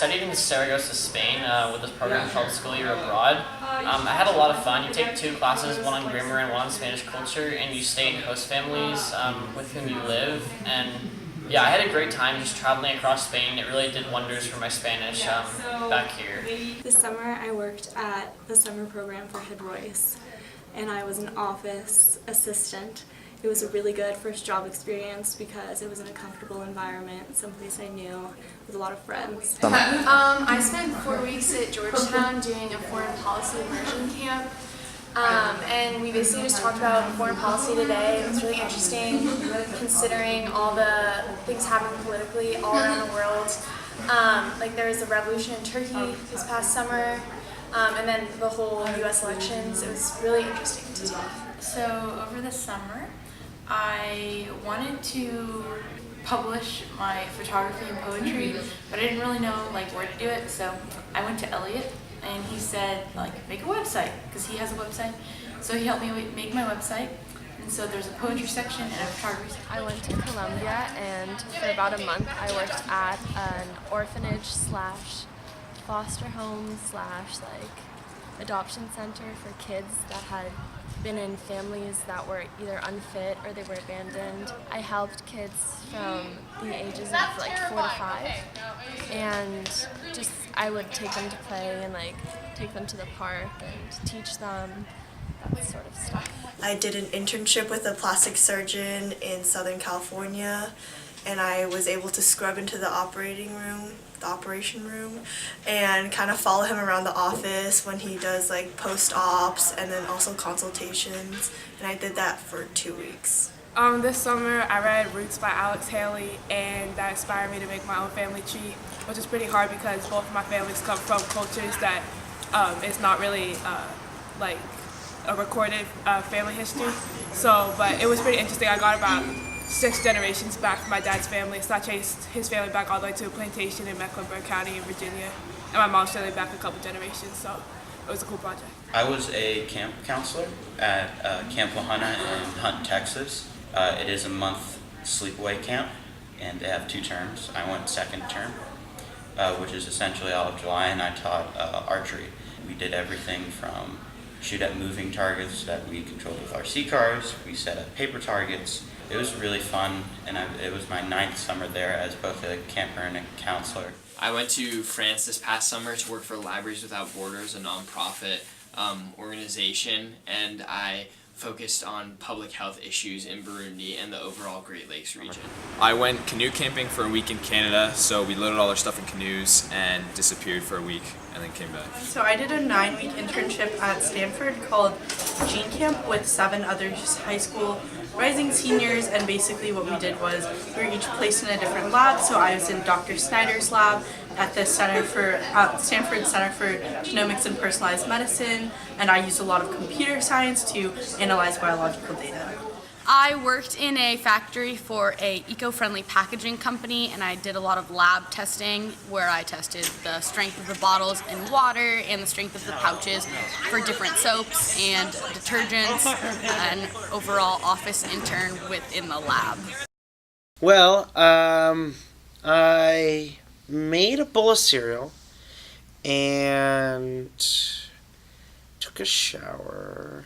studied in Saragossa, Spain, with this program called School Year Abroad. I had a lot of fun. You take 2 classes, one on grammar and one on Spanish culture, and you stay in host families with whom you live. And yeah, I had a great time just traveling across Spain. It really did wonders for my Spanish back here. This summer I worked at the summer program for Head-Royce, and I was an office assistant. It was a really good first job experience because it was in a comfortable environment, someplace I knew, with a lot of friends. I spent 4 weeks at Georgetown doing a foreign policy immersion camp. And we basically just talked about foreign policy today. It was really interesting considering all the things happening politically all around the world. Like there was a revolution in Turkey this past summer, and then the whole US elections. It was really interesting to do. So over the summer, I wanted to publish my photography and poetry, but I didn't really know where to do it, so I went to Elliot and he said make a website, because he has a website. So he helped me make my website, and so there's a poetry section and a photography section. I went to Columbia, and for about a month I worked at an orphanage slash foster home slash adoption center for kids that had been in families that were either unfit or they were abandoned. I helped kids from the ages of 4 to 5, and just I would take them to play and take them to the park and teach them that sort of stuff. I did an internship with a plastic surgeon in Southern California, and I was able to scrub into the operation room, and kind of follow him around the office when he does post-ops and then also consultations, and I did that for 2 weeks. This summer I read Roots by Alex Haley, and that inspired me to make my own family tree, which is pretty hard because both of my families come from cultures that it's not really a recorded family history. But it was pretty interesting. I got about 6 generations back from my dad's family, so I traced his family back all the way to a plantation in Mecklenburg County in Virginia, and my mom's family back a couple generations, so it was a cool project. I was a camp counselor at Camp Lahana in Hunt, Texas. It is a month sleepaway camp, and they have 2 terms. I went second term, which is essentially all of July, and I taught archery. We did everything from shoot at moving targets that we controlled with RC cars. We set up paper targets. It was really fun, and it was my 9th summer there as both a camper and a counselor. I went to France this past summer to work for Libraries Without Borders, a nonprofit organization, and I focused on public health issues in Burundi and the overall Great Lakes region. I went canoe camping for a week in Canada, so we loaded all our stuff in canoes and disappeared for a week and then came back. So I did a 9-week internship at Stanford called Gene Camp with 7 other high school rising seniors, and basically what we did was we were each placed in a different lab. So I was in Dr. Snyder's lab at the Stanford Center for Genomics and Personalized Medicine, and I used a lot of computer science to analyze biological data. I worked in a factory for a eco-friendly packaging company, and I did a lot of lab testing where I tested the strength of the bottles in water and the strength of the pouches for different soaps and detergents, and overall office intern within the lab. Well, I made a bowl of cereal and took a shower.